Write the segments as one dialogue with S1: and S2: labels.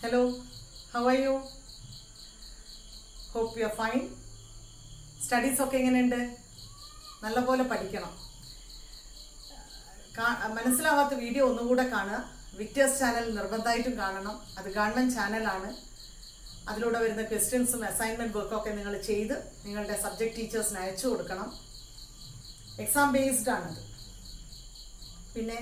S1: Hello, how are you? Hope you are fine. Studies ഒക്കെ എങ്ങനെയുണ്ട്? നല്ലപോലെ പഠിക്കണം. മനസ്സിലാവാത്ത വീഡിയോ ഒന്നുകൂടെ കാണുക. വിക്ടേഴ്സ് ചാനൽ നിർബന്ധമായിട്ടും കാണണം. അത് ഗവൺമെൻറ് ചാനലാണ്. അതിലൂടെ വരുന്ന ക്വസ്റ്റ്യൻസും അസൈൻമെൻറ്റ് വർക്കൊക്കെ നിങ്ങൾ ചെയ്ത് നിങ്ങളുടെ സബ്ജക്റ്റ് ടീച്ചേഴ്സിന് അയച്ചു കൊടുക്കണം. എക്സാം ബേസ്ഡ് ആണത്. പിന്നെ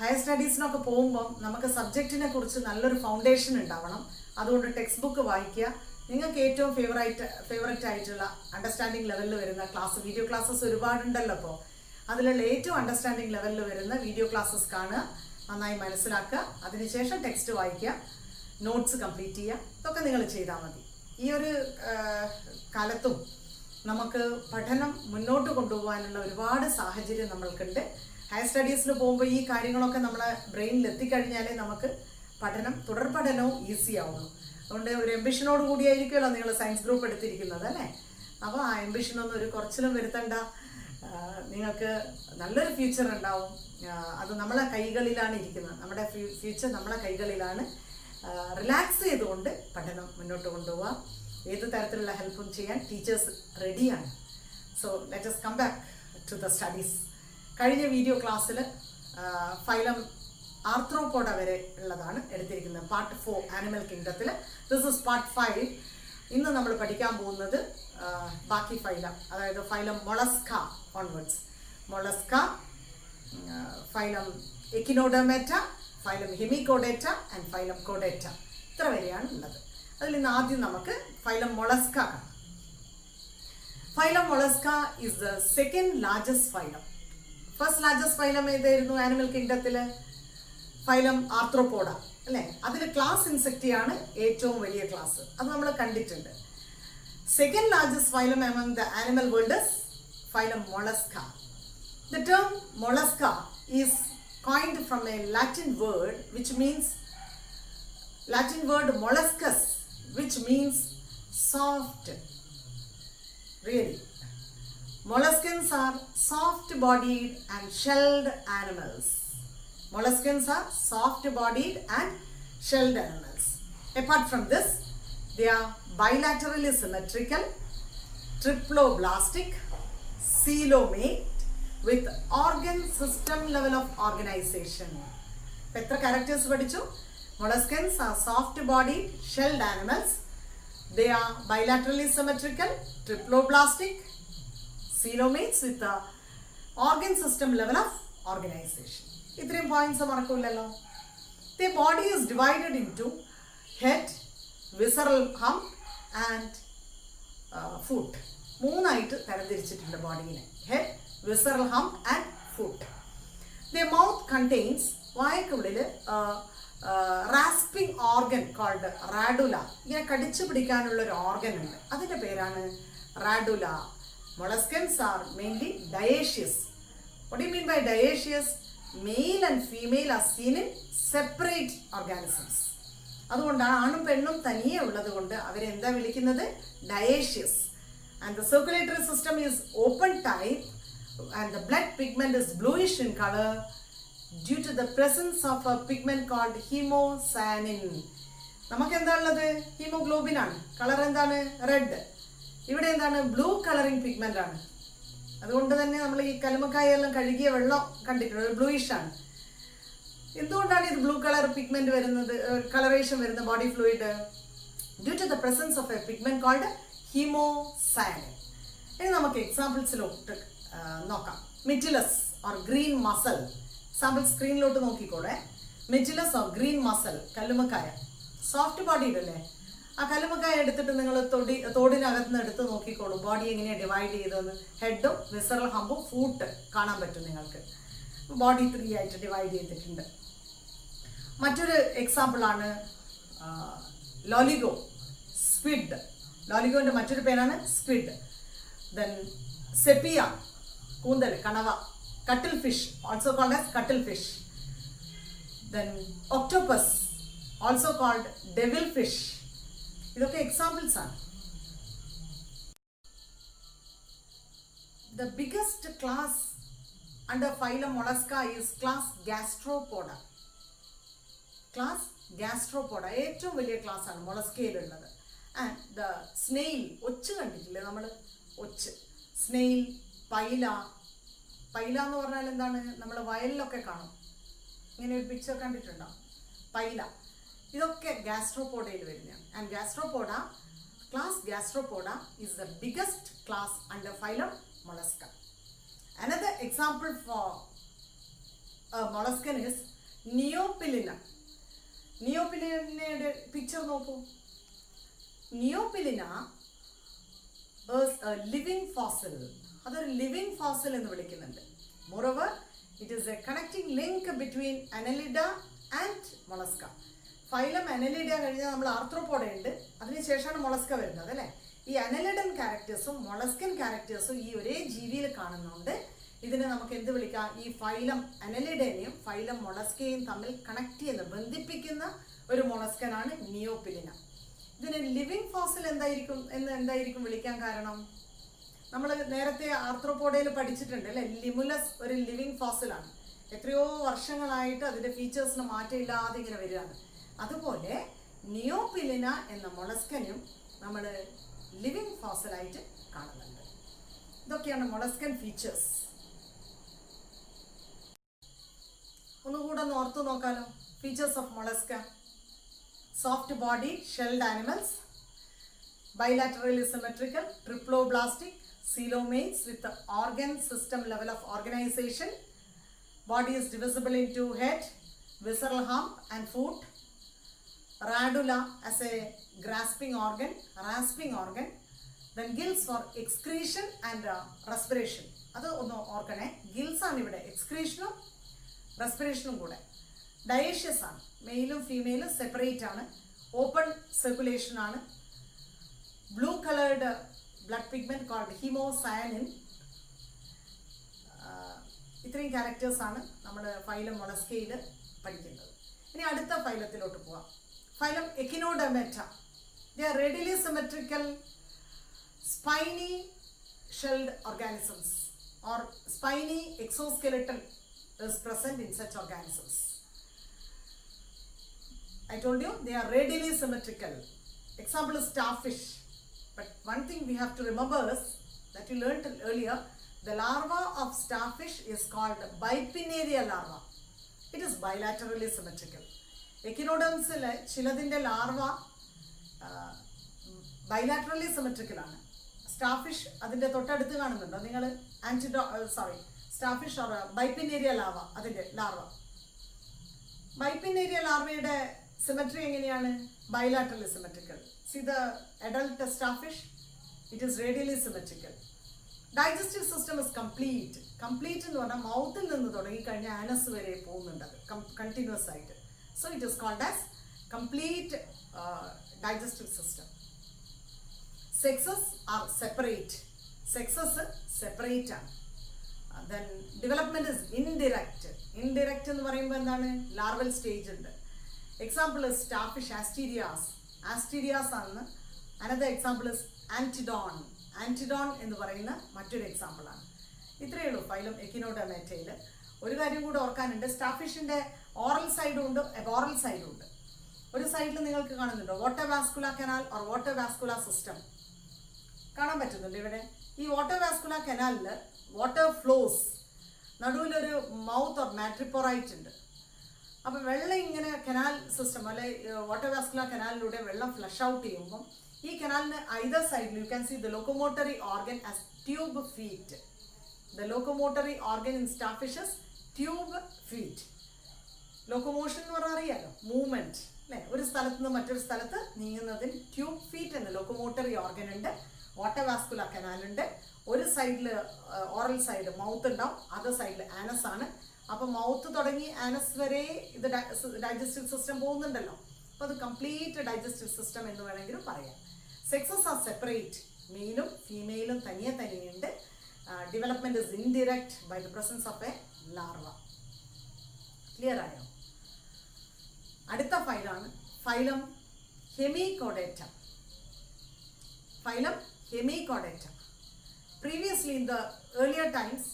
S1: ഹയർ സ്റ്റഡീസിനൊക്കെ പോകുമ്പം നമുക്ക് സബ്ജക്റ്റിനെ കുറിച്ച് നല്ലൊരു ഫൗണ്ടേഷൻ ഉണ്ടാവണം. അതുകൊണ്ട് ടെക്സ്റ്റ് ബുക്ക് വായിക്കുക. നിങ്ങൾക്ക് ഏറ്റവും ഫേവറേറ്റ് ആയിട്ടുള്ള അണ്ടർസ്റ്റാൻഡിങ് ലെവലിൽ വരുന്ന ക്ലാസ്, വീഡിയോ ക്ലാസ്സസ് ഒരുപാടുണ്ടല്ലോ. അപ്പോൾ അതിലുള്ള ഏറ്റവും അണ്ടർസ്റ്റാൻഡിങ് ലെവലിൽ വരുന്ന വീഡിയോ ക്ലാസ്സസ് കാണുക, നന്നായി മനസ്സിലാക്കുക. അതിനുശേഷം ടെക്സ്റ്റ് വായിക്കുക, നോട്ട്സ് കംപ്ലീറ്റ് ചെയ്യുക. ഇതൊക്കെ നിങ്ങൾ ചെയ്താൽ മതി. ഈ ഒരു കാലത്തും നമുക്ക് പഠനം മുന്നോട്ട് കൊണ്ടുപോകാനുള്ള ഒരുപാട് സാഹചര്യം നമ്മൾക്കുണ്ട്. ഹയർ സ്റ്റഡീസിന് പോകുമ്പോൾ ഈ കാര്യങ്ങളൊക്കെ നമ്മളെ ബ്രെയിനിൽ എത്തിക്കഴിഞ്ഞാലേ നമുക്ക് തുടർ പഠനവും ഈസി ആവുള്ളൂ. അതുകൊണ്ട് ഒരു എംബിഷനോട് കൂടിയായിരിക്കുമല്ലോ നിങ്ങൾ സയൻസ് ഗ്രൂപ്പ് എടുത്തിരിക്കുന്നത് അല്ലേ. അപ്പോൾ ആ എംബിഷനൊന്നും ഒരു കുറച്ചിലും വരുത്തണ്ട. നിങ്ങൾക്ക് നല്ലൊരു ഫ്യൂച്ചർ ഉണ്ടാവും. അത് നമ്മളെ കൈകളിലാണ് ഇരിക്കുന്നത്. നമ്മുടെ ഫ്യൂച്ചർ നമ്മളെ കൈകളിലാണ്. റിലാക്സ് ചെയ്തുകൊണ്ട് പഠനം മുന്നോട്ട് കൊണ്ടുപോകാം. ഏത് തരത്തിലുള്ള ഹെൽപ്പും ചെയ്യാൻ ടീച്ചേഴ്സ് റെഡിയാണ്. So let us come back to the studies. കഴിഞ്ഞ വീഡിയോ ക്ലാസ്സിൽ ഫൈലം ആർത്രോപോഡ വരെ ഉള്ളതാണ് എടുത്തിരിക്കുന്നത്. പാർട്ട് 4 ആനിമൽ കിങ്ഡത്തിൽ. This is part 5. ഇന്ന് നമ്മൾ പഠിക്കാൻ പോകുന്നത് ബാക്കി ഫൈലം, അതായത് phylum Mollusca onwards. Mollusca, phylum Echinodermata, phylum Hemichordata and phylum കോഡേറ്റ. ഇത്ര വരെയാണ് ഉള്ളത്. അതിൽ നിന്ന് ആദ്യം നമുക്ക് ഫൈലം മൊളസ്ക കാണാം. Phylum Mollusca is the second largest phylum. First largest phylum ഏതായിരുന്നു ആനിമൽ കിങ്ഡത്തിൽ? ഫൈലം ആർത്രോപോഡ അല്ലേ. അതിൽ ക്ലാസ് ഇൻസെക്റ്റിയാണ് ഏറ്റവും വലിയ ക്ലാസ്. അത് നമ്മൾ കണ്ടിട്ടുണ്ട്. Second largest phylum among the animal world is phylum Mollusca. The term Mollusca is coined from a Latin word molluscus, which means soft. Really, molluscans are soft-bodied and shelled animals. Molluscans are soft-bodied and shelled animals. Apart from this, they are bilaterally symmetrical, triploblastic, coelomate with organ system level of organization. എത്ര characters പഠിച്ചു? Molluscans are soft-bodied, shelled animals. They are bilaterally symmetrical, triploblastic, coelomates with the organ system level of organization. ഇത്രയും points മറക്കില്ലല്ലോ. The body is divided in to head, visceral hump and foot. മൂന്നായിട്ട് തരംതിരിച്ചിട്ടുണ്ട് ബോഡീനെ. Head, visceral hump and foot. The mouth contains, വായക്കുള്ളിൽ rasping organ called radula. ഇങ്ങനെ കടിച്ചു പിടിക്കാനുള്ള ഒരു ഓർഗൻ ഉണ്ട്. അതിൻ്റെ പേരാണ് radula. Molluscans are mainly dioecious. What do you mean by dioecious? Male and female are seen in separate organisms. അതുകൊണ്ടാണ് ആണും പെണ്ണും തനിയെ ഉള്ളത് കൊണ്ട് അവരെന്താ വിളിക്കുന്നത്? Dioecious. And the circulatory system is open type and the blood pigment is bluish in color due to the presence of a pigment called hemocyanin. നമുക്ക് എന്താ ഉള്ളത്? ഹീമോഗ്ലോബിൻ ആണ്. കളർ എന്താണ്? റെഡ്. ഇവിടെ എന്താണ്? ബ്ലൂ കളറിങ് പിഗ്മെന്റ് ആണ്. അതുകൊണ്ട് തന്നെ നമ്മൾ ഈ കല്ലുമ്മക്കായെല്ലാം കഴുകിയ വെള്ളം കണ്ടിട്ടുണ്ട്, ബ്ലൂയിഷ് ആണ്. എന്തുകൊണ്ടാണ് ഇത് ബ്ലൂ കളർ പിഗ്മെന്റ് വരുന്നത്, കളറേഷൻ വരുന്ന body fluid? Due to the presence of a pigment called haemocyanin. ഇനി നമുക്ക് എക്സാമ്പിൾസിലോട്ട് നോക്കാം. Mytilus or green mussel. Example സ്ക്രീനിലോട്ട് നോക്കിക്കോടെ. മെറ്റിലസ് ഓർ ഗ്രീൻ മസൽ, കല്ലുമ്മക്കായ, സോഫ്റ്റ് ബോഡീഡ് അല്ലേ. ആ കല്ലുമ്മക്കായ എടുത്തിട്ട് നിങ്ങൾ തോടിനകത്ത് നിന്ന് എടുത്ത് നോക്കിക്കോളൂ ബോഡി എങ്ങനെയാണ് ഡിവൈഡ് ചെയ്തതെന്ന്. ഹെഡും വിസറൽ ഹമ്പും ഫൂട്ട് കാണാൻ പറ്റും നിങ്ങൾക്ക്. ബോഡി 3 ആയിട്ട് ഡിവൈഡ് ചെയ്തിട്ടുണ്ട്. മറ്റൊരു എക്സാമ്പിളാണ് ലോലിഗോ, സ്ക്വിഡ്. ലോലിഗോൻ്റെ മറ്റൊരു പേരാണ് സ്ക്വിഡ്. ദെൻ സെപ്പിയ, കൂന്തൽ, കണവ. Cuttlefish, also called as cuttlefish. Then octopus, also called devil fish. ഇതൊക്കെ എക്സാമ്പിൾസ് ആണ്. The biggest class under phylum Mollusca is class Gastropoda. Class Gastropoda ഏറ്റവും വലിയ ക്ലാസ്സാണ് മൊളസ്കയിലുള്ളത്. ആൻഡ് ദ സ്നെയിൽ, ഒച്ച് കണ്ടിട്ടില്ലേ നമ്മൾ? ഒച്ച്, snail, പൈല. പൈല എന്ന് പറഞ്ഞാൽ എന്താണ്? നമ്മൾ വയലിലൊക്കെ കാണും, ഇങ്ങനെ ഒരു പിക്ചർ കണ്ടിട്ടുണ്ടോ? പൈല. ഇതൊക്കെ ഗ്യാസ്ട്രോപോഡയിൽ വരുന്നതാണ്. And Gastropoda, class Gastropoda is the biggest class under phylum Mollusca. Another example for a molluscan is Neopilina. Neopilina picture നോക്കൂ. Neopilina is a living fossil. അതൊരു ലിവിങ് ഫോസിൽ എന്ന് വിളിക്കുന്നുണ്ട്. Moreover, it is a connecting link between Annelida and Mollusca. Phylum annelida കഴിഞ്ഞാൽ നമ്മൾ ആർത്രോപോഡ ഉണ്ട്, അതിനുശേഷമാണ് Mollusca വരുന്നത് അല്ലേ. ഈ അനലിഡൻ ക്യാരക്ടേഴ്സും മൊളസ്കൻ ക്യാരക്ടേഴ്സും ഈ ഒരേ ജീവിയിൽ കാണുന്നുണ്ട്. ഇതിനെ നമുക്ക് എന്ത് വിളിക്കാം? ഈ ഫൈലം അനലിഡേനെയും ഫൈലം മൊളസ്കയും തമ്മിൽ കണക്ട് ചെയ്യുന്ന, ബന്ധിപ്പിക്കുന്ന ഒരു മൊളസ്കനാണ് നിയോപിലിന. ഇതിന് ലിവിങ് ഫോസിൽ എന്തായിരിക്കും വിളിക്കാൻ കാരണം? നമ്മൾ നേരത്തെ ആർത്രോപോഡയിൽ പഠിച്ചിട്ടുണ്ട് അല്ലേ, ലിമുലസ് ഒരു ലിവിങ് ഫോസിലാണ്. എത്രയോ വർഷങ്ങളായിട്ട് അതിൻ്റെ ഫീച്ചേഴ്സിന് മാറ്റമില്ലാതെ ഇങ്ങനെ വരികയാണ്. അതുപോലെ നിയോപിലിന എന്ന മൊളസ്കനും നമ്മൾ ലിവിങ് ഫോസിലായിട്ട് കാണുന്നുണ്ട്. ഇതൊക്കെയാണ് മൊളസ്കൻ ഫീച്ചേഴ്സ്. ഒന്നുകൂടെ ഒന്ന് ഓർത്തു നോക്കാലോ. Features of Mollusca: soft body, shelled animals, bilaterally symmetrical, triploblastic, coelomates with the organ system level of organization. Body is divisible into head, visceral hump and foot. Radula as a rasping organ. Then gills for excretion and respiration. അത് ഒന്ന് ഓർക്കണേ, gills ആണ് ഇവിടെ, എക്സ്ക്രീഷനും റെസ്പിറേഷനും കൂടെ. Dioecious ആണ്, മെയിലും ഫീമെയിലും separate ആണ്. Open circulation ആണ്. Blue coloured blood pigment called haemocyanin. ഇത്രയും ക്യാരക്ടേഴ്സാണ് നമ്മൾ ഫൈലം മൊളസ്കയിൽ പഠിക്കുന്നത്. ഇനി അടുത്ത ഫൈലത്തിലോട്ട് പോവാം. Phylum Echinodermata. They are readily symmetrical, spiny shelled organisms or spiny exoskeleton is present in such organisms. I told you they are readily symmetrical. Example is starfish. But one thing we have to remember is that you learned earlier, the larva of starfish is called bipinnarea larva. It is bilaterally symmetrical. എക്കിനോഡംസിലെ ചിലതിൻ്റെ larva bilaterally symmetrical ആണ്. Starfish അതിൻ്റെ തൊട്ടടുത്ത് കാണുന്നുണ്ടോ നിങ്ങൾ? Starfish or bipinnaria larva, അതിൻ്റെ larva. Bipinnaria ലാർവയുടെ symmetry എങ്ങനെയാണ്? Bilaterally symmetrical. See the adult starfish, it is radially symmetrical. Digestive system is complete. Complete എന്ന് പറഞ്ഞാൽ മൗത്തിൽ നിന്ന് തുടങ്ങി കഴിഞ്ഞാൽ ആനസ് വരെ പോകുന്നുണ്ട്, അത് കണ്ടിന്യൂസ് ആയിട്ട്. So it is called as complete digestive system. Sexes are separate. Sexes separate ആണ്. Then development is indirect. Indirect എന്ന് പറയുമ്പോൾ എന്താണ്? ലാർവൽ സ്റ്റേജ് ഉണ്ട്. Example is starfish asterias. Asterias ആണ്. Another example is Antedon. Antedon എന്ന് പറയുന്ന മറ്റൊരു എക്സാമ്പിളാണ്. ഇത്രയേ ഉള്ളൂ ഫൈലം എക്കിനോഡെർമേറ്റയിൽ. ഒരു കാര്യം കൂടെ ഓർക്കാനുണ്ട്, സ്റ്റാർഫിഷിൻ്റെ ഓറൽ സൈഡും ഉണ്ട്, എബോറൽ സൈഡും ഉണ്ട്. ഒരു സൈഡിൽ നിങ്ങൾക്ക് കാണുന്നുണ്ടോ water vascular canal or water vascular system കാണാൻ പറ്റുന്നുണ്ട് ഇവിടെ. ഈ വാട്ടർ വാസ്കുലാർ കനാലിൽ വാട്ടർ ഫ്ലോസ്, നടുവിലൊരു മൗത്ത് ഓർ മാട്രിപ്പോറൈറ്റ് ഉണ്ട്. അപ്പോൾ വെള്ളം ഇങ്ങനെ കനാൽ സിസ്റ്റം അല്ലെ വാട്ടർ വാസ്കുലാർ കനാലിലൂടെ വെള്ളം ഫ്ലഷ് ഔട്ട് ചെയ്യുമ്പം ഈ കനാലിന് ഐദർ സൈഡിൽ you can see the locomotory organ as tube feet. The locomotory organ in starfishes tube feet. Locomotion എന്ന് പറഞ്ഞാൽ അറിയാലോ, മൂവ്മെന്റ് അല്ലേ, ഒരു സ്ഥലത്ത് നിന്ന് മറ്റൊരു സ്ഥലത്ത് നീങ്ങുന്നതിന് ട്യൂബ് ഫീറ്റ് എന്ന ലോക്കോമോട്ടറി ഓർഗൻ ഉണ്ട്. വാട്ടർ വാസ്കുലാർ കനാലുണ്ട്. ഒരു സൈഡിൽ ഓറൽ സൈഡ് മൗത്ത് ഉണ്ടാവും, അതർ സൈഡിൽ ആനസ് ആണ്. അപ്പോൾ മൗത്ത് തുടങ്ങി ആനസ് വരെ ഇത് ഡൈജസ്റ്റീവ് സിസ്റ്റം പോകുന്നുണ്ടല്ലോ. അപ്പോൾ അത് കംപ്ലീറ്റ് ഡൈജസ്റ്റീവ് സിസ്റ്റം എന്ന് വേണമെങ്കിലും പറയാം. Sexes are separate. മെയിലും ഫീമെയിലും തനിയുണ്ട്. Development is indirect by the presence of a larva. Clear ആയോ? അടുത്ത ഫൈലാണ് phylum Hemichordata. Phylum Hemichordata. Previously in the earlier times,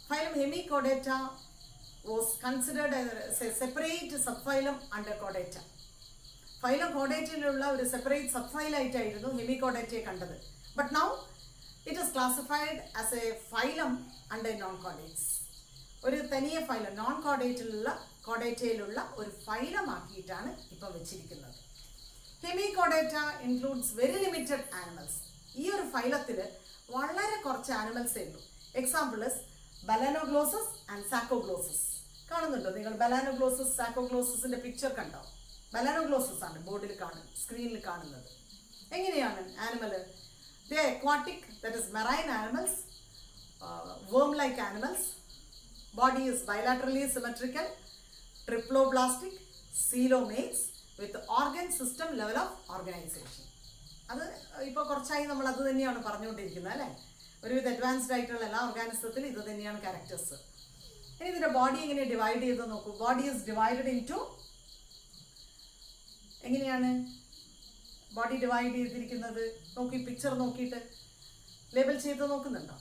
S1: phylum Hemichordata was considered as a separate subphylum under Chordata. Phylum Chordatiലുള്ള ഒരു separate സബ്ഫൈലായിട്ടായിരുന്നു ഹെമികോഡേറ്റയെ കണ്ടത്. But now it is classified as a phylum under non chordates. ഒരു തനിയെ phylum non കോഡേറ്റയിലുള്ള ഒരു ഫൈലമാക്കിയിട്ടാണ് ഇപ്പം വെച്ചിരിക്കുന്നത്. Hemichordata includes very limited animals. ഈ ഒരു ഫൈലത്തിൽ വളരെ കുറച്ച് ആനിമൽസേ ഉള്ളൂ. Example is Balanoglossus and Saccoglossus. കാണുന്നുണ്ടോ നിങ്ങൾ? ബലാനോഗ്ലോസസ് സാക്കോഗ്ലോസസിന്റെ പിക്ചർ കണ്ടോ? ബലാനോഗ്ലോസസ് ആണ് ബോർഡിൽ സ്ക്രീനിൽ കാണുന്നത്. എങ്ങനെയാണ് animal? They aquatic, that is marine animals, worm like animals. Body is bilaterally symmetrical, triploblastic, coelomates with organ system level of organization. അത് ഇപ്പോൾ കുറച്ചായി നമ്മൾ അത് തന്നെയാണ് പറഞ്ഞുകൊണ്ടിരിക്കുന്നത് അല്ലേ? ഒരുവിധ അഡ്വാൻസ്ഡ് ആയിട്ടുള്ള എല്ലാ ഓർഗാനിസത്തിലും ഇത് തന്നെയാണ് ക്യാരക്ടേഴ്സ്. ഇനി ഇതിൻ്റെ ബോഡി എങ്ങനെ ഡിവൈഡ് ചെയ്ത് നോക്കൂ. Body is divided in two, എങ്ങനെയാണ് ബോഡി ഡിവൈഡ് ചെയ്തിരിക്കുന്നത്? നോക്കി, പിക്ചർ നോക്കിയിട്ട് ലേബൽ ചെയ്ത് നോക്കുന്നുണ്ടോ?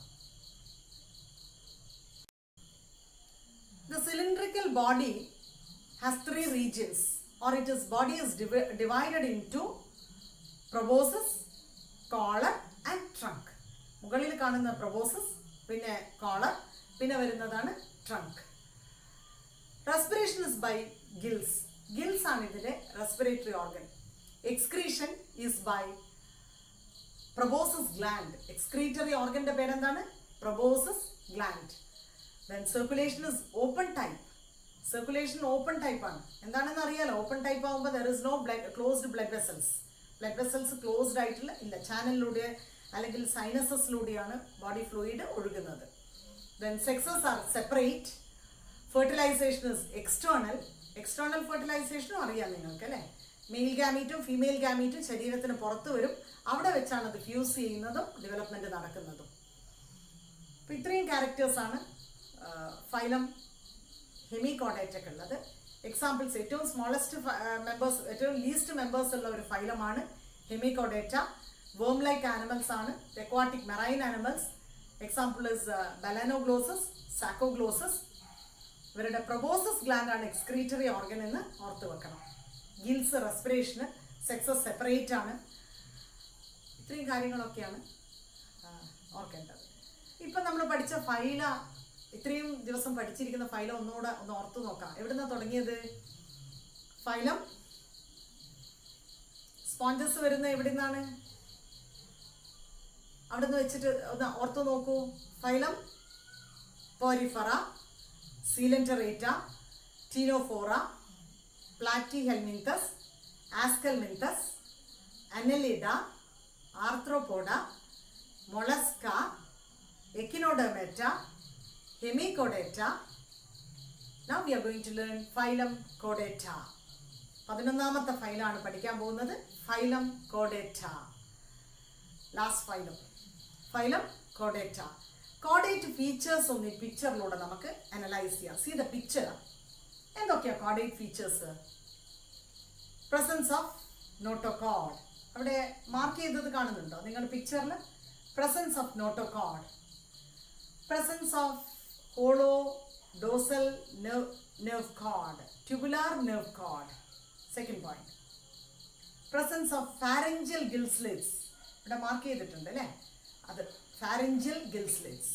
S1: The cylindrical body has 3 regions, or body is divided into proboscis, collar and trunk. മുകളിൽ കാണുന്ന proboscis, പിന്നെ collar, പിന്നെ വരുന്നതാണ് trunk. Respiration is by gills. Gills ആണ് ഇതിലെ respiratory organ. Excretion is by proboscis gland. Excretory ഓർഗന്റെ പേരെന്താണ്? proboscis gland. Then circulation is open type. Circulation open type ആണ്. എന്താണെന്ന് അറിയാലോ? ഓപ്പൺ ടൈപ്പ് ആകുമ്പോൾ there is no closed blood vessels. Blood vessels closed ആയിട്ടുള്ള ഇല്ല, ചാനലിലൂടെ അല്ലെങ്കിൽ സൈനസസിലൂടെയാണ് ബോഡി ഫ്ലൂയിഡ് ഒഴുകുന്നത്. Then sexes are separate. Fertilization is external. External ഫെർട്ടിലൈസേഷനും അറിയാം നിങ്ങൾക്ക് അല്ലേ? മെയിൽ ഗാമീറ്റും ഫീമെയിൽ ഗാമീറ്റും ശരീരത്തിന് പുറത്ത് വരും. അവിടെ വെച്ചാണ് അത് ഫ്യൂസ് ചെയ്യുന്നതും ഡെവലപ്മെൻറ്റ് നടക്കുന്നതും. അപ്പോൾ ഇത്രയും ക്യാരക്ടേഴ്സാണ് ഫൈലം ഹെമികോഡേറ്റയ്ക്ക് ഉള്ളത്. എക്സാമ്പിൾസ്, ഏറ്റവും സ്മോളസ്റ്റ് മെമ്പേഴ്സ്, ഏറ്റവും ലീസ്റ്റ് മെമ്പേഴ്സ് ഉള്ള ഒരു ഫൈലമാണ് ഹെമികോഡേറ്റ. വേം ലൈക്ക് ആനിമൽസ് ആണ്, aquatic marine animals. Example is Balanoglossus, Saccoglossus. ഇവരുടെ പ്രൊബോസസ് ഗ്ലാൻഡ് ആണ് എക്സ്ക്രീറ്ററി ഓർഗൻ എന്ന് ഓർത്ത് വെക്കണം. ഗിൽസ് റെസ്പിറേഷന്, സെക്സസ് സെപ്പറേറ്റ് ആണ്. ഇത്രയും കാര്യങ്ങളൊക്കെയാണ് ഓർക്കേണ്ടത്. ഇപ്പം നമ്മൾ പഠിച്ച ഫൈല, ഇത്രയും ദിവസം പഠിച്ചിരിക്കുന്ന ഫൈലം ഒന്നുകൂടെ ഒന്ന് ഓർത്തു നോക്കാം. എവിടുന്നാണ് തുടങ്ങിയത്? ഫൈലം സ്പോഞ്ചസ് വരുന്ന എവിടെ നിന്നാണ്? അവിടെ നിന്ന് വെച്ചിട്ട് ഒന്ന് ഓർത്തു നോക്കൂ. Phylum പോരിഫറ, സീലന്ററേറ്റ, Ctenophora, Platyhelminthes, aschelminthes, annelida, ആർത്രോപോഡ, Mollusca, Echinodermata, Hemichordata. Now we are going to learn phylum Chordata. 11ാമത്തെ ഫൈലാണ് പഠിക്കാൻ പോകുന്നത്, phylum കോഡേറ്റ. Last phylum കോഡേറ്റ. Caudate features ഒന്ന് ഈ പിക്ചറിലൂടെ നമുക്ക് അനലൈസ് ചെയ്യാം. See the picture. എന്തൊക്കെയാണ് caudate features? Presence of notochord. അവിടെ മാർക്ക് ചെയ്തത് കാണുന്നുണ്ടോ നിങ്ങൾ പിക്ചറിൽ? Presence of notochord. presence of hollow dorsal nerve cord, tubular nerve cord. Second point, presence of pharyngeal gill slits. ഇവിടെ മാർക്ക് ചെയ്തിട്ടുണ്ട് അല്ലേ? അത് pharyngeal gill slits.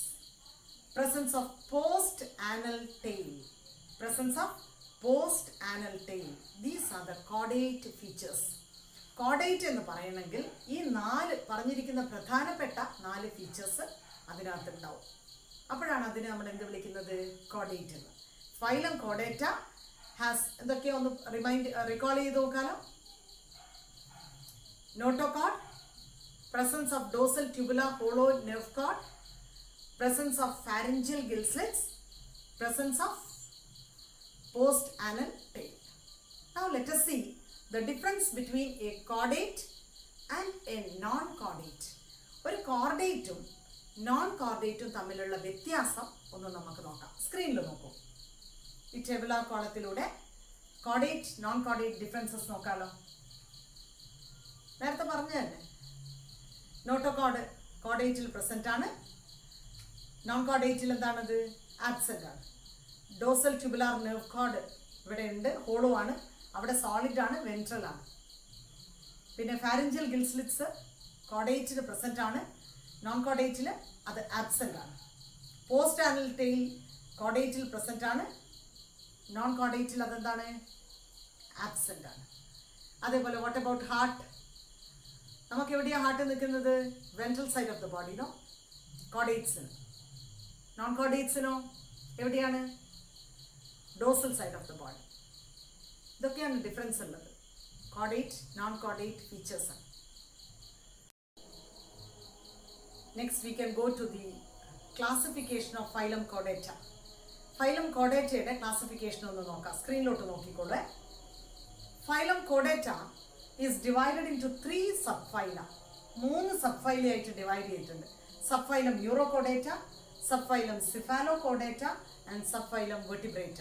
S1: Presence of post anal tail. Presence of post anal tail. These are the caudate features. Caudate എന്ന് പറയണമെങ്കിൽ ഈ 4 പറഞ്ഞിരിക്കുന്ന പ്രധാനപ്പെട്ട 4 features അതിനകത്തുണ്ടാവും. അപ്പോഴാണ് അതിനെ നമ്മൾ എന്ത് വിളിക്കുന്നത്? കോഡേറ്റ് എന്ന്. ഫൈലം കോഡേറ്റ ഹാസ് എന്തൊക്കെയോ ഒന്ന് റിക്കോൾ ചെയ്ത് നോക്കാലോ. Notochord, presence of dorsal tubular hollow nerve cord, presence of pharyngeal gill slits, presence of post anal tail. Now let us see the difference between a caudate and a non-caudate. ഒരു കോർഡേറ്റും non കോർഡേറ്റും തമ്മിലുള്ള വ്യത്യാസം ഒന്ന് നമുക്ക് നോക്കാം. സ്ക്രീനിൽ നോക്കൂ. ഈ tabular കോളത്തിലൂടെ caudate non caudate differences നോക്കാമല്ലോ. നേരത്തെ പറഞ്ഞു തന്നെ നോട്ടോകോഡ് കോഡേറ്റിൽ പ്രസന്റ് ആണ്, നോൺ കോഡേറ്റിൽ എന്താണത്? ആബ്സെന്റ് ആണ്. ഡോസൽ ട്യൂബുലാർ നെർവ് കോഡ് ഇവിടെ ഉണ്ട്, ഹോളോ ആണ്, അവിടെ സോളിഡ് ആണ്, വെൻട്രൽ ആണ്. പിന്നെ ഫാരിഞ്ചൽ ഗിൽസ്ലിറ്റ്സ് കോഡേറ്റിൽ പ്രസന്റ് ആണ്, നോൺ കോഡേറ്റിൽ അത് ആബ്സെന്റ് ആണ്. പോസ്റ്റ് ആനൽ ടെയിൽ കോഡേറ്റിൽ പ്രസന്റ് ആണ്, നോൺ കോഡേറ്റിൽ അതെന്താണ്, ആബ്സെന്റ് ആണ്. അതേപോലെ വാട്ട് അബൌട്ട് ഹാർട്ട്? നമുക്ക് എവിടെയാണ് ഹാർട്ട് നിൽക്കുന്നത്? Ventral side of the ബോഡിനോ? കോഡേറ്റ്സിന്. Non കോഡേറ്റ്സിനോ എവിടെയാണ്? Dorsal side of the body. ഇതൊക്കെയാണ് ഡിഫറൻസ് ഉള്ളത്. കോഡേറ്റ്, നോൺ കോഡേറ്റ് ഫീച്ചേഴ്സ് ആണ്. Next we can go to the classification of phylum കോഡേറ്റ. Phylum കോഡേറ്റയുടെ classification ഒന്ന് നോക്കാം. സ്ക്രീനിലോട്ട് നോക്കിക്കോളെ. Phylum കോഡേറ്റ is divided in to 3 സബ്ഫൈല. 3 സബ്ഫൈലയായിട്ട് divide ചെയ്തിട്ടുണ്ട്. Subphylum Urochordata, subphylum സിഫാലോകോഡേറ്റ and subphylum vertebrata.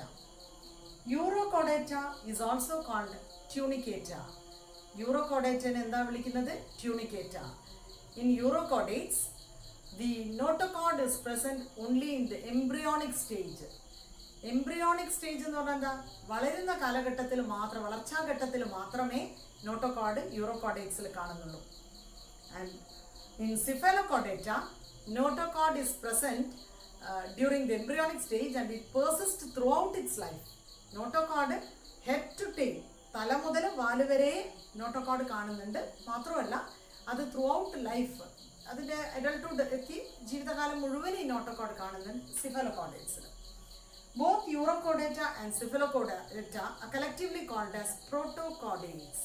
S1: Urochordata is also called Tunicata. യൂറോകോഡേറ്റനെ എന്താ വിളിക്കുന്നത്? Tunicata. In urochordates the notochord is present only in the embryonic stage. Embryonic stage എന്ന് പറഞ്ഞാൽ എന്താ? വളരുന്ന കാലഘട്ടത്തിൽ മാത്രം, വളർച്ചാഘട്ടത്തിൽ മാത്രമേ നോട്ടോകോഡ് യൂറോകോഡേറ്റ്സിൽ കാണുന്നുള്ളൂ. And in cephalochordata notochord is present during the embryonic stage and it persist throughout its life. Notochord head to tail, തല മുതൽ വാല് വരെ നോട്ടോകോഡ് കാണുന്നുണ്ട്. മാത്രമല്ല അത് ത്രൂ ഔട്ട് ലൈഫ്, അതിൻ്റെ അഡൾട്ട്ഹുഡ് എത്തി ജീവിതകാലം മുഴുവൻ ഈ നോട്ടോകോഡ് കാണുന്നുണ്ട് സിഫലോകോഡേറ്റ്സിൽ. Both Eurocodata and Cephalocodata are collectively called as protochordates.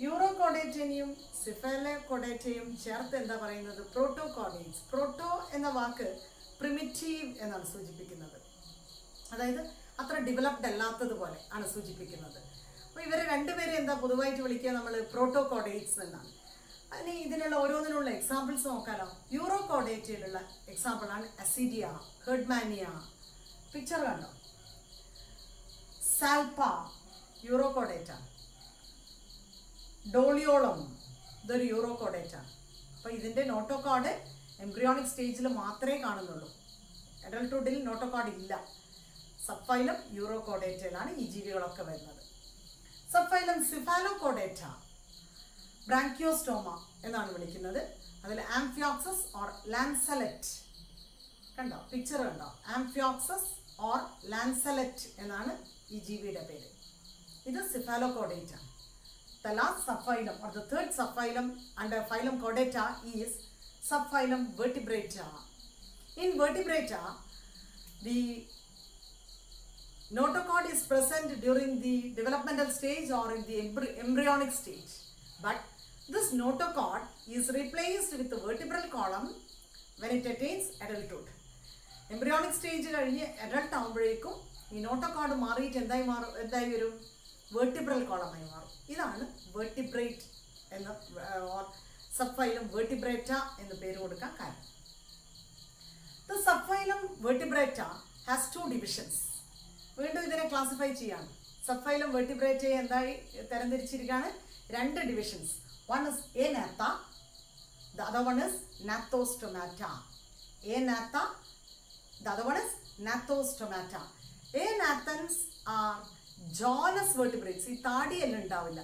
S1: യൂറോകോഡേറ്റയും സിഫലോകോഡേറ്റയും ചേർത്ത് എന്താ പറയുന്നത്? പ്രോട്ടോകോഡേറ്റ്സ്. പ്രോട്ടോ എന്ന വാക്ക് പ്രിമിറ്റീവ് എന്നാണ് സൂചിപ്പിക്കുന്നത്, അതായത് അത്ര ഡെവലപ്ഡ് അല്ലാത്തതുപോലെ ആണ് സൂചിപ്പിക്കുന്നത്. അപ്പോൾ ഇവരെ രണ്ടുപേരെ എന്താ പൊതുവായിട്ട് വിളിക്കുക? നമ്മൾ പ്രോട്ടോകോഡേറ്റ്സ് എന്നാണ്. അതിന് ഇതിനുള്ള ഓരോന്നിനുള്ള എക്സാമ്പിൾസ് നോക്കാലോ. യൂറോകോഡേറ്റയിലുള്ള എക്സാമ്പിളാണ് അസിഡിയ, ഹെർഡ്മാനിയ. പിക്ചർ കണ്ടോ? സാൽപ്പ യൂറോകോഡേറ്റ, ഡോളിയോളം ഇതൊരു യൂറോകോഡേറ്റ. അപ്പോൾ ഇതിൻ്റെ നോട്ടോകോഡ് എംബ്രിയോണിക് സ്റ്റേജിൽ മാത്രമേ കാണുന്നുള്ളൂ, അഡൾട്ട്ഹുഡിൽ നോട്ടോകോഡ് ഇല്ല. സബ്ഫൈലം യൂറോകോഡേറ്റയിലാണ് ഈ ജീവികളൊക്കെ വരുന്നത്. സബ്ഫൈലം സിഫാലോകോഡേറ്റ ബ്രാങ്കിയോസ്റ്റോമ എന്നാണ് വിളിക്കുന്നത്. അതിൽ ആംഫിയോക്സസ് ഓർ ലാൻസലെറ്റ് കണ്ടോ? പിക്ചർ കണ്ടോ? ആംഫിയോക്സസ് ഓർ ലാൻസലെറ്റ് എന്നാണ് ഈ ജീവിയുടെ പേര്. ഇത് സിഫാലോകോഡേറ്റ. The last subphylum or the third subphylum under phylum Chordata is subphylum Vertebrata. In Vertebrata, the notochord is present during the developmental stage or in the embryonic stage. But this notochord is replaced with the vertebral column when it attains adulthood. Embryonic stage കഴിഞ്ഞ് adult ആകുമ്പോഴേക്കും ഈ notochord മാറിയിട്ട് എന്തായി വരും? Vertebral കോളമായി മാറും. ഇതാണ് vertebrate എന്ന subphylum vertebrata എന്ന് പേര് കൊടുക്കാൻ കാരണം. The subphylum Vertebrata has 2 divisions. വീണ്ടും ഇതിനെ ക്ലാസിഫൈ ചെയ്യാണ്. സബ്ഫൈലം വെർട്ടിബ്രേറ്റയെ എന്തായി തരംതിരിച്ചിരിക്കുകയാണ്? 2 divisions. One is Anatha, the other one is Gnathostomata. Anatha, the other one is Gnathostomata. Anathans are jawless vertebrates. ഈ താടിയെല്ലാം ഉണ്ടാവില്ല,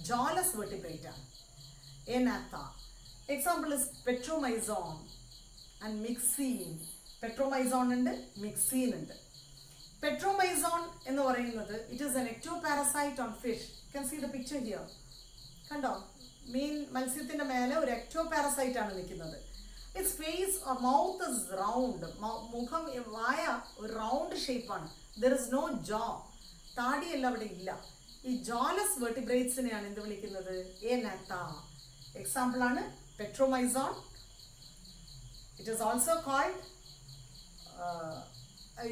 S1: jawless vertebrate ആണ് Anatha. Example is Petromyzon and Myxine. Petromyzon ഉണ്ട്, Myxine ഉണ്ട്. Petromyzon എന്ന് പറയുന്നത് it is an ectoparasite on fish. You can see the picture here. കണ്ടോ? മീൻ മത്സ്യത്തിൻ്റെ മേലെ ഒരു ectoparasite ആണ് നിൽക്കുന്നത്. Its face or mouth is round. മുഖം, വായ ഒരു റൗണ്ട് ഷേപ്പാണ്. There is no jaw. താടിയെല്ലാം അവിടെ ഇല്ല. ഈ ജോലസ് വെർട്ടിബ്രേറ്റ്സിനെയാണ് എന്ത് വിളിക്കുന്നത്? Anatha. എക്സാമ്പിൾ ആണ് Petromyzon. It is also called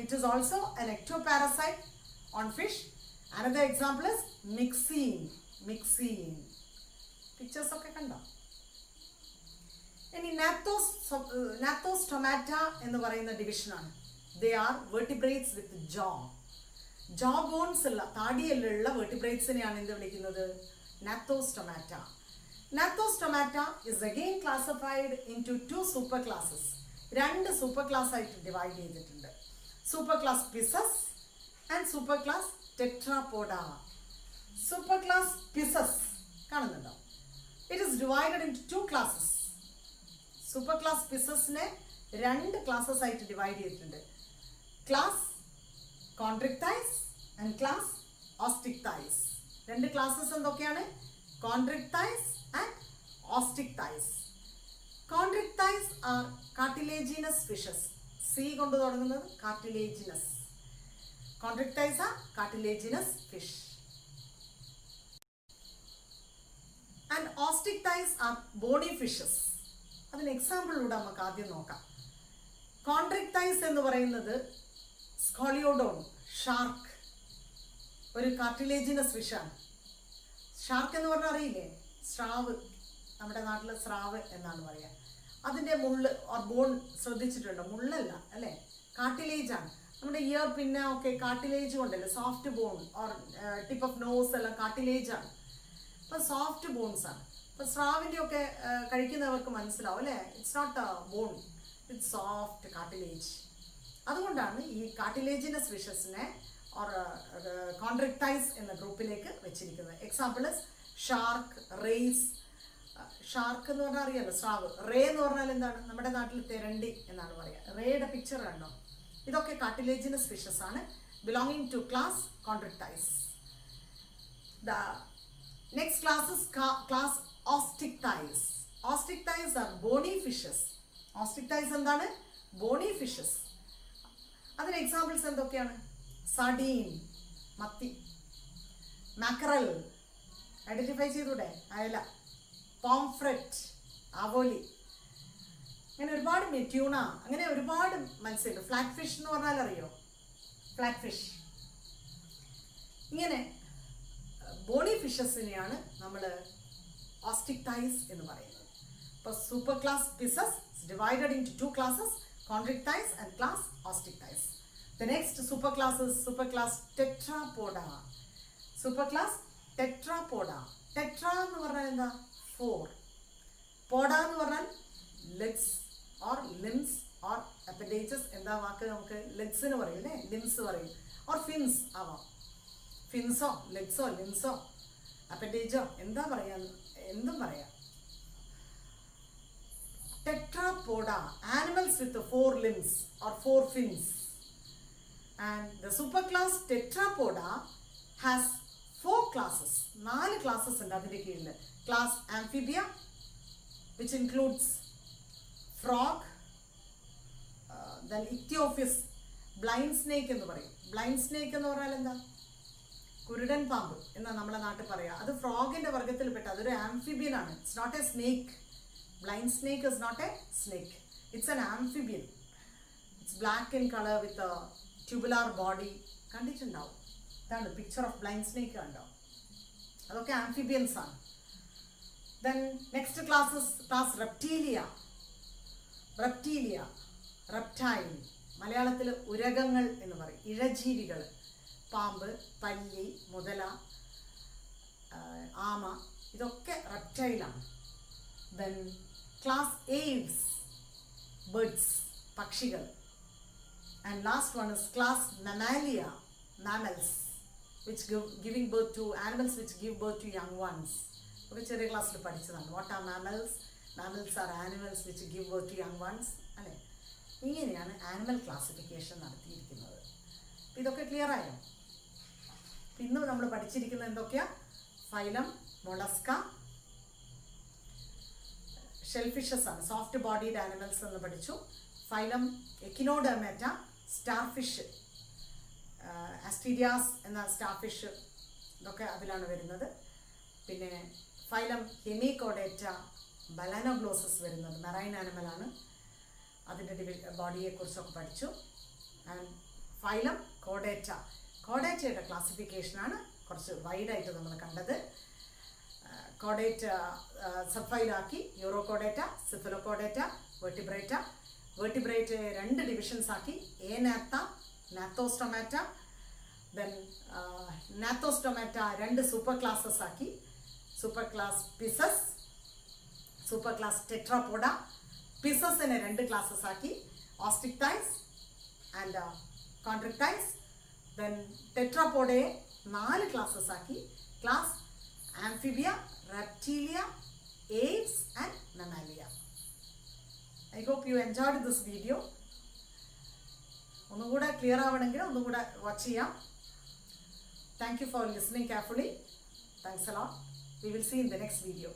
S1: it is also an ectoparasite on fish. Another example is Myxine. Myxine. Pictures ഒക്കെ കണ്ടോ? ഇനി Gnathostomata എന്ന് പറയുന്ന ഡിവിഷനാണ്. They are vertebrates with jaw. Jaw bones ഉള്ള, താടിയെല്ലുള്ള വെർട്ടിബ്രേറ്റ്സിനെയാണ് എന്ത് വിളിക്കുന്നത്? Gnathostomata. Gnathostomata is again classified into 2 superclasses. 2 super class ആയിട്ട് ഡിവൈഡ് ചെയ്തിട്ടുണ്ട്. Super class pisces and super class tetrapoda. Super class pisces കാണുന്നുണ്ടോ? It is divided in 2 classes. Super class പിസസിനെ 2 classes ആയിട്ട് divide ചെയ്തിട്ടുണ്ട്. Class chondrichthyes and class osteichthyes. 2 classes എന്തൊക്കെയാണ്? Chondrichthyes and osteichthyes. Chondrichthyes are cartilaginous fishes. C കൊണ്ട് തുടങ്ങുന്നത് cartilaginous. Chondrichthyes are cartilaginous fish. And osteichthyes are bony fishes. അതിന് എക്സാമ്പിളിലൂടെ നമുക്ക് ആദ്യം നോക്കാം. കോൺട്രിക്ടൈസ് എന്ന് പറയുന്നത് സ്കോളിയോഡോൺ, ഷാർക്ക്, ഒരു കാർട്ടിലേജിനസ് ഫിഷാണ്. ഷാർക്ക് എന്ന് പറഞ്ഞാൽ അറിയില്ലേ? സ്രാവ്, നമ്മുടെ നാട്ടിൽ സ്രാവ് എന്നാണ് പറയുക. അതിൻ്റെ മുള്ള് ഓർ ബോൺ ശ്രദ്ധിച്ചിട്ടുണ്ടോ? മുള്ളല്ല അല്ലേ, കാർട്ടിലേജ് ആണ്. നമ്മുടെ ഇയർ പിന്നെ ഒക്കെ കാർട്ടിലേജ് കൊണ്ടല്ലേ, soft bone or tip of nose എല്ലാം കാർട്ടിലേജ് ആണ്. അപ്പം സോഫ്റ്റ് ബോൺസ് ആണ്. അപ്പം സ്രാവിൻ്റെ ഒക്കെ കഴിക്കുന്നവർക്ക് മനസ്സിലാവും അല്ലേ, it's not a bone, it's soft cartilage. അതുകൊണ്ടാണ് ഈ കാർട്ടിലേജിനസ് ഫിഷസിനെ ഓർ കോൺട്രിക്ടൈസ് എന്ന ഗ്രൂപ്പിലേക്ക് വെച്ചിരിക്കുന്നത്. Example shark, raise. ഷാർക്ക് എന്ന് പറഞ്ഞാൽ അറിയാലോ, സ്രാവ്. റേ എന്ന് പറഞ്ഞാൽ എന്താണ്? നമ്മുടെ നാട്ടിൽ തെരണ്ടി എന്നാണ് പറയുക. റേയുടെ പിക്ചർ കണ്ടോ? ഇതൊക്കെ കാർട്ടിലേജിനസ് ഫിഷസ് ആണ്, belonging to class chondrichthyes. The next class is class osteichthyes. Osteichthyes are bony fishes. Osteichthyes എന്താണ്? Bony fishes. അതിന് എക്സാമ്പിൾസ് എന്തൊക്കെയാണ്? സഡീൻ, മത്തി. മാക്കറൽ, ഐഡന്റിഫൈ ചെയ്തൂടെ? അയല. പോംഫ്രെറ്റ്, ആവോലി. അങ്ങനെ ഒരുപാട് ട്യൂണ, അങ്ങനെ ഒരുപാട് മത്സ്യമുണ്ട്. ഫ്ലാറ്റ് ഫിഷ് എന്ന് പറഞ്ഞാൽ അറിയോ? Flat fish. ഇങ്ങനെ ബോണി ഫിഷസിനെയാണ് നമ്മൾ ഓസ്റ്റിക്ടൈസ് എന്ന് പറയുന്നത്. അപ്പോൾ super class pisces divided in 2 classes, chondrichthyes and class osteichthyes. The next superclass is superclass tetrapoda. Superclass tetrapoda. Tetra എന്ന് പറഞ്ഞാൽ എന്താ? 4. പോഡ എന്ന് പറഞ്ഞാൽ legs or limbs or appendages. എന്താ വാക്ക്? നമുക്ക് ലെഗ്സിന് പറയും അല്ലേ, ലിംസ് പറയും. ഓർ ഫിൻസ് ആവാം. ഫിൻസോ ലെഗ്സോ ലിംസോ അപ്പൻഡേജോ എന്താ പറയാ, എന്തും പറയാം. Tetrapoda, animals with 4 limbs or 4 fins. And the superclass Tetrapoda has 4 classes. 4 classes ഉണ്ട് അതിൻ്റെ കീഴിൽ. Class Amphibia, which includes frog, then Ichthyophis, blind snake എന്ന് പറയും. ബ്ലൈൻഡ് സ്നേക്ക് എന്ന് പറഞ്ഞാൽ എന്താ? കുരുടൻ പാമ്പ് എന്നാ നമ്മളെ നാട്ടിൽ പറയാം. അത് ഫ്രോഗിന്റെ വർഗത്തിൽപ്പെട്ട, അതൊരു ആംഫിബിയൻ ആണ്. It's not a snake. Blind snake is not a snake. It's an amphibian. It's black in color with a tubular body. കണ്ടിട്ടുണ്ടാവും. ഇതാണ് പിക്ചർ ഓഫ് ബ്ലൈൻഡ് സ്നേക്ക് കണ്ടോ? അതൊക്കെ ആംഫിബിയൻസ് ആണ്. Then next class is class Reptilia. Reptilia, reptile. മലയാളത്തിൽ ഉരഗങ്ങൾ എന്ന് പറയും. ഇഴജീവികൾ. പാമ്പ്, പല്ലി, മുതല, ആമ, ഇതൊക്കെ റെപ്റ്റൈലാണ്. Then class aves, birds, പക്ഷികൾ. And last one is class Mammalia, mammals, which giving birth to animals which give birth to young ones. ഒക്കെ ചെറിയ ക്ലാസ്സിൽ പഠിച്ചതാണ്. What are mammals? Mammals are animals which give birth to young ones. അല്ലേ? ഇങ്ങനെയാണ് animal classification നടത്തിയിരിക്കുന്നത്. ഇതൊക്കെ clear ആയോ? ഇന്ന് നമ്മൾ പഠിച്ചിരിക്കുന്നത് എന്തൊക്കെയാ? ഫൈലം മൊളസ്ക, ഷെൽഫിഷസ് ആണ്, സോഫ്റ്റ് ബോഡീഡ് ആനിമൽസ് എന്ന് പഠിച്ചു. ഫൈലം എക്കിനോഡെർമേറ്റ, സ്റ്റാർഫിഷ്, ആസ്റ്റീരിയാസ് എന്ന സ്റ്റാർഫിഷ്, ഇതൊക്കെ അതിലാണ് വരുന്നത്. പിന്നെ ഫൈലം ഹെമികോഡേറ്റ, ബലാനോഗ്ലോസസ് വരുന്നത് മെറൈൻ ആനിമലാണ്. അതിൻ്റെ ബോഡിയെക്കുറിച്ചൊക്കെ പഠിച്ചു. ആൻഡ് ഫൈലം കോഡേറ്റ, കോഡേറ്റയുടെ ക്ലാസിഫിക്കേഷനാണ് കുറച്ച് വൈഡായിട്ട് നമ്മൾ കണ്ടത്. കോഡേറ്റ സബ്ഫൈലാക്കി urochordata, cephalochordata, vertebrata. Vertebrate 2 divisions ആക്കി. Agnatha, gnathostomata. Then gnathostomata 2 super classes ആക്കി. Super class pisces, super class tetrapoda. പിസസിനെ 2 ക്ലാസ്സസ് ആക്കി. Osteichthyes and chondrichthyes. ദെൻ ടെട്രാപോഡയെ 4 ക്ലാസ്സസ് ആക്കി. Class amphibia, reptilia, aves and mammalia. I hope you enjoyed this video. ഒന്നുകൂടെ clear ആവണമെങ്കിൽ ഒന്നുകൂടെ watch ചെയ്യാം. Thank you for listening carefully. Thanks a lot. We will see in the next video.